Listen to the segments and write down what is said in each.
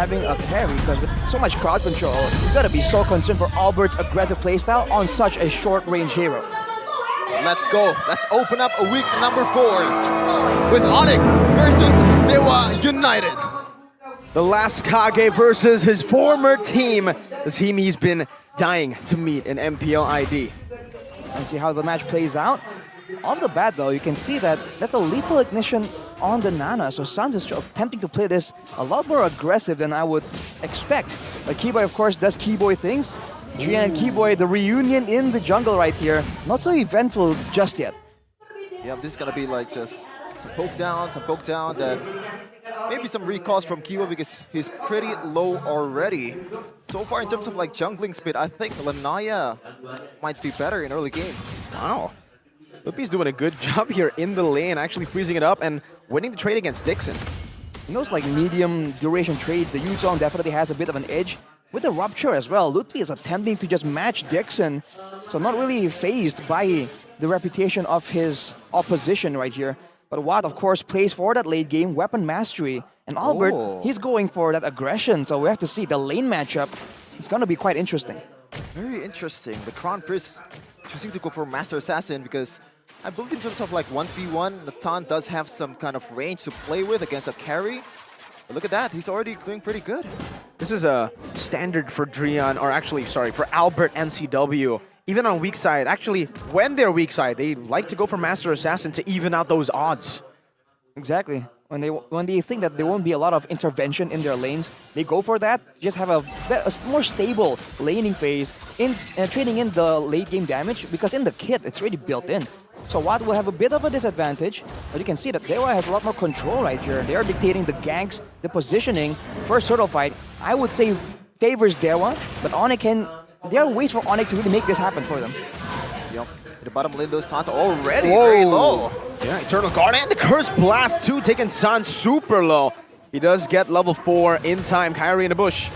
having a carry, because with so much crowd control, you gotta be so concerned for Albert's aggressive playstyle on such a short-range hero. Let's go. Let's open up a week number 4 with Onic versus Dewa United. The last Kage versus his former team, the team he's been dying to meet in MPL ID. And see how the match plays out. Off the bat though, you can see that that's a lethal ignition on the Nana, so Sans is attempting to play this a lot more aggressive than I would expect. But Keyboy of course does Keyboy things. Drian and Keyboy, the reunion in the jungle right here, not so eventful just yet. Yeah, this is gonna be like just some poke down, then maybe some recalls from Keyboy because he's pretty low already. So far in terms of like jungling speed, I think Lanaya might be better in early game. Wow. Loopy's doing a good job here in the lane, actually freezing it up and winning the trade against Dixon. In those like medium duration trades, the Yuzong definitely has a bit of an edge. With the Rupture as well, Lutpi is attempting to just match Dixon, so not really fazed by the reputation of his opposition right here. But Watt, of course, plays for that late game weapon mastery. And Albert, he's going for that aggression, so we have to see the lane matchup. It's going to be quite interesting. Very interesting. The Crown Prince choosing to go for Master Assassin because I believe in terms of like 1v1, Natan does have some kind of range to play with against a carry. But look at that, he's already doing pretty good. This is a standard for Drian, or actually, sorry, for Albert NCW. Even on weak side, actually, when they're weak side, they like to go for Master Assassin to even out those odds. Exactly. When they think that there won't be a lot of intervention in their lanes, they go for that. Just have a more stable laning phase in trading in the late game damage, because in the kit it's already built in. So Watt will have a bit of a disadvantage, but you can see that Dewa has a lot more control right here. They are dictating the ganks, the positioning. First turtle fight, I would say favors Dewa, but Onic there are ways for Onic to really make this happen for them. Yep. The bottom lane, those Sans already very low. Yeah, Eternal Guard and the Curse Blast too, taking Sans super low. He does get level 4 in time. Kyrie in the bush,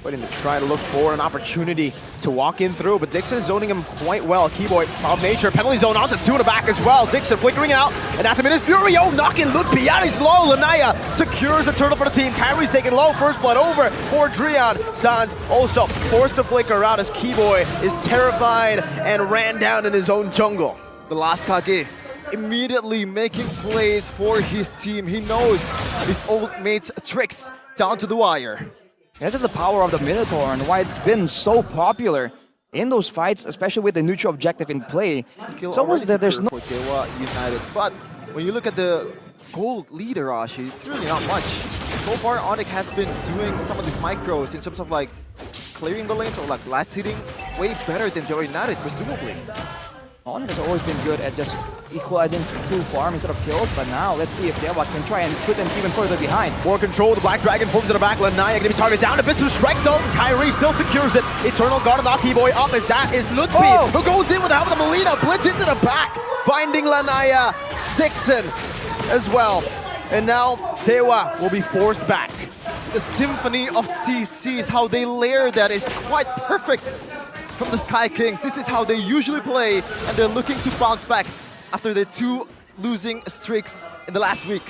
waiting to try to look for an opportunity to walk in through, but Dixon is zoning him quite well. Keyboy of nature, penalty zone onto 2 in the back as well. Dixon flickering out, and that's a minute. Fury, knocking Lutpi out, he's low. Lanaya secures the turtle for the team. Kyrie's taking low, first blood over for Drian. Sans also forced to flicker out as Keyboy is terrified and ran down in his own jungle. The last Kage immediately making plays for his team. He knows his old mate's tricks down to the wire. That's just the power of the Minotaur and why it's been so popular in those fights, especially with the neutral objective in play. It's almost that there's no... for Dewa United, but when you look at the gold leader, Rashi, it's really not much. So far, Onic has been doing some of these micros in terms of like clearing the lanes or like last hitting way better than Dewa United, presumably. Onic has always been good at just equalizing through farm instead of kills, but now let's see if Dewa can try and put them even further behind. More control, the Black Dragon forms to the back. Lanaya gonna be targeted down. Abyss of Strike though. Kyrie still secures it. Eternal Guard of the Keyboy up as that is Lutpi, who goes in with the help of the Melina. Blitz into the back, finding Lanaya. Dixon as well. And now Dewa will be forced back. The symphony of CCs, how they layer that is quite perfect from the Sky Kings. This is how they usually play, and they're looking to bounce back after their 2 losing streaks in the last week.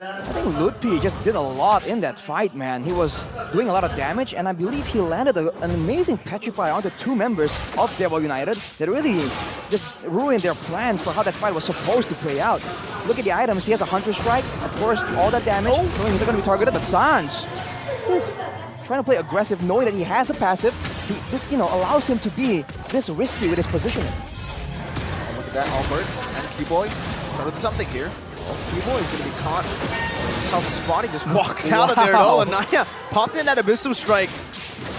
I think Lutpi just did a lot in that fight, man. He was doing a lot of damage, and I believe he landed an amazing Petrify onto 2 members of Dewa United that really just ruined their plans for how that fight was supposed to play out. Look at the items. He has a Hunter Strike, of course, all that damage, knowing he's not going to be targeted, but Sans trying to play aggressive, knowing that he has a passive. This, allows him to be this risky with his positioning. And look at that, Albert and Keyboy trying to do something here. Keyboy is going to be caught. How Spotty just walks out of there though, and Naya popped in that Abyssal Strike.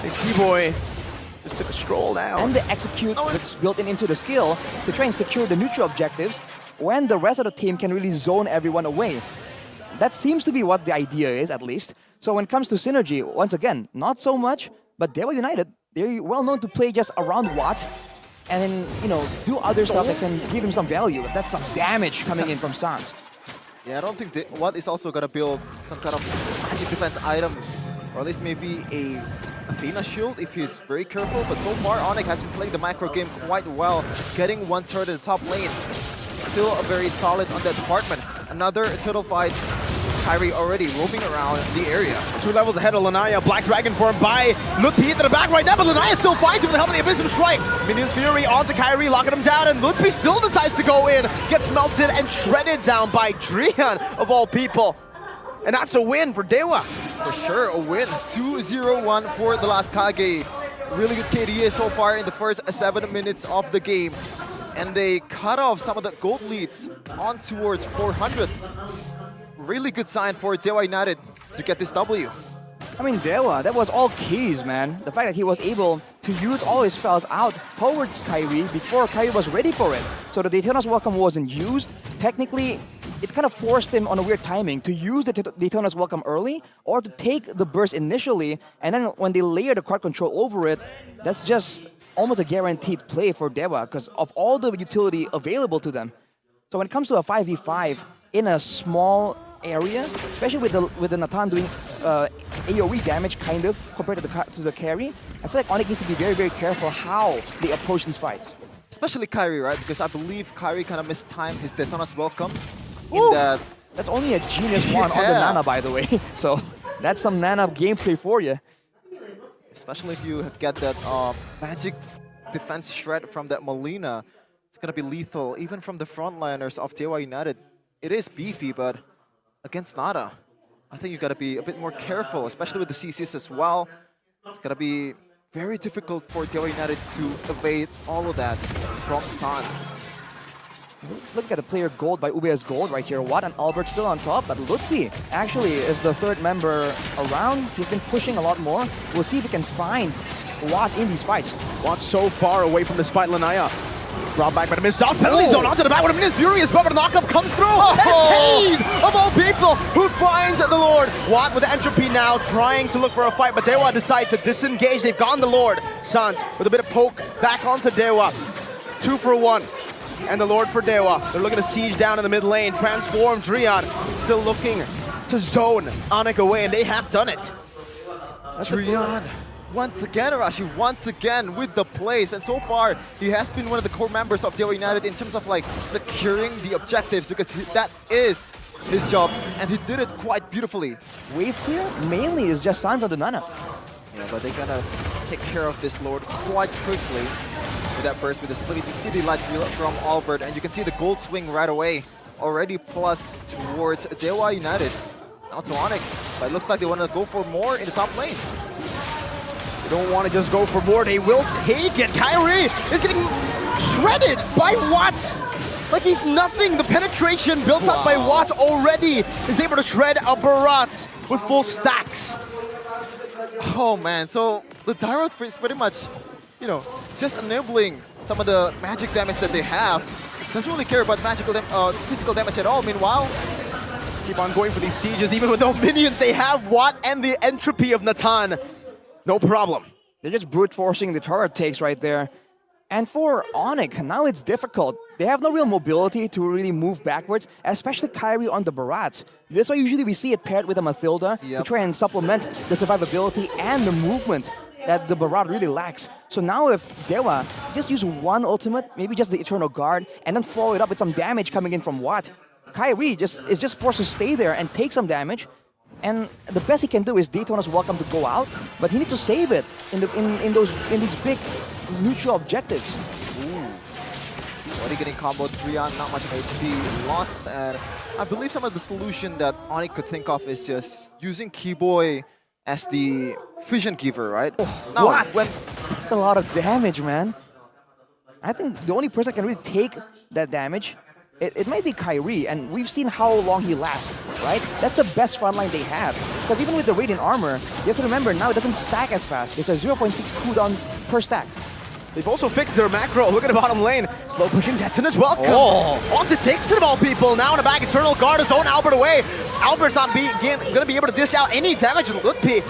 And Keyboy just took a stroll down. And they execute what's built into the skill to try and secure the neutral objectives when the rest of the team can really zone everyone away. That seems to be what the idea is, at least. So when it comes to synergy, once again, not so much, but Dewa United, they're well known to play just around Watt and then, do other stuff that can give him some value. But that's some damage coming in from Sans. Yeah, I don't think Watt is also gonna build some kind of magic defense item, or at least maybe a Athena shield if he's very careful. But so far, Onic has been playing the macro game quite well, getting 1 turret in the top lane. Still very solid on that department. Another turtle fight Kyrie already roaming around the area. 2 levels ahead of Lanaya. Black Dragon formed by Lutpi into the back right now, but Lanaya still fights with the help of the Abyssal Strike. Minions Fury onto Kyrie, locking him down, and Lutpi still decides to go in. Gets melted and shredded down by Drian, of all people. And that's a win for Dewa. For sure, a win. 2-0-1 for the last Kage. Really good KDA so far in the first 7 minutes of the game. And they cut off some of the gold leads on towards 400. Really good sign for Dewa United to get this W. I mean, Dewa, that was all keys, man. The fact that he was able to use all his spells out towards Kyrie before Kyrie was ready for it. So the Daytona's Welcome wasn't used. Technically, it kind of forced him on a weird timing to use the Daytona's Welcome early or to take the burst initially, and then when they layer the card control over it, that's just almost a guaranteed play for Dewa because of all the utility available to them. So when it comes to a 5v5 in a small area, especially with the Natan doing AoE damage kind of compared to the carry, I feel like Onic needs to be very, very careful how they approach these fights. Especially Kyrie, right? Because I believe Kyrie kind of mistimed his Daytona's Welcome in Ooh, that. that's only a genius one on the Nana, by the way. So that's some Nana gameplay for you. Especially if you get that magic defense shred from that Molina, it's going to be lethal, even from the frontliners of Dewa United. It is beefy, but against Nada, I think you got to be a bit more careful, especially with the CCs as well. It's going to be very difficult for Dewa United to evade all of that from Sans. Look at the player gold by UBS Gold right here. Watt and Albert still on top, but Lutfi actually is the third member around. He's been pushing a lot more. We'll see if we can find Watt in these fights. Watt so far away from this fight, Lanaya. Brought back by the Missiles, penalty zone onto the back with a Minions Fury as well, but the knockup comes through. And it's Haze, of all people, who finds the Lord. Watt with the entropy now, trying to look for a fight, but Dewa decide to disengage. They've gone the Lord. Sans with a bit of poke back onto Dewa. 2 for 1. And the Lord for Dewa. They're looking to siege down in the mid lane. Transform Drian. Still looking to zone Onic away, and they have done it. Drian, once again, Arashi, once again with the plays. And so far, he has been one of the core members of Dewa United in terms of like securing the objectives because that is his job. And he did it quite beautifully. Wave clear mainly is just Sans on the Nana. Yeah, but they're gonna take care of this Lord quite quickly. With that burst, with the speedy light wheel from Albert, and you can see the gold swing right away. Already plus towards Dewa United. Now to Onic, but it looks like they want to go for more in the top lane. They don't want to just go for more, they will take it. Kyrie is getting shredded by Watt. Like he's nothing. The penetration built up by Watt already is able to shred a Barat with full stacks. Oh man, so the Dyro is pretty much, you know, just enabling some of the magic damage that they have. Doesn't really care about physical damage at all. Meanwhile, Keep on going for these sieges, even with no minions. They have Watt and the entropy of Natan. No problem. They're just brute forcing the turret takes right there. And for Onic, now it's difficult. They have no real mobility to really move backwards, especially Kyrie on the Barats. That's why usually we see it paired with a Mathilda to try and supplement the survivability and the movement that the Barat really lacks. So now if Dewa just use one ultimate, maybe just the Eternal Guard, and then follow it up with some damage coming in from Watt, Kyrie is just forced to stay there and take some damage. And the best he can do is Daytona's Welcome to go out, but he needs to save it in these big neutral objectives. Already getting comboed, Drian, not much of HP lost, and I believe some of the solution that Onic could think of is just using Keyboy as the vision giver, right? Now, that's a lot of damage, man. I think the only person that can really take that damage, it might be Kyrie, and we've seen how long he lasts, right? That's the best frontline they have. Because even with the Radiant Armor, you have to remember now it doesn't stack as fast. There's a 0.6 cooldown per stack. They've also fixed their macro. Look at the bottom lane. Slow pushing Detson as well. Onto Dixon of all people. Now in the back, Eternal Guard is zone Albert away. Albert's not going to be able to dish out any damage. And Lutpi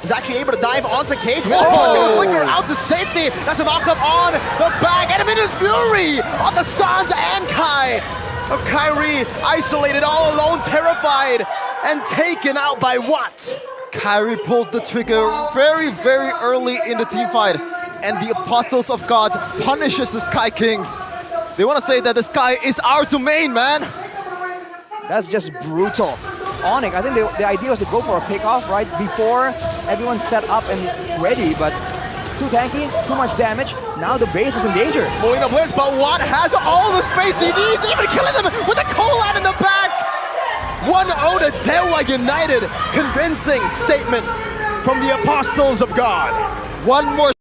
is actually able to dive onto Case. Flicker out to safety. That's a knockup on the back. And a Minions Fury on the Sans and Kai. Of Kyrie isolated all alone, terrified, and taken out by Watt. Kyrie pulled the trigger very, very early in the team fight. And the Apostles of God punishes the Sky Kings. They want to say that the sky is our domain, man. That's just brutal. Onic. I think the idea was to go for a pickoff right before everyone's set up and ready, but too tanky, too much damage. Now the base is in danger. Pulling the blitz, but Watt has all the space he needs, even killing them with a Colat in the back. 1-0 to Dewa United. Convincing statement from the Apostles of God. One more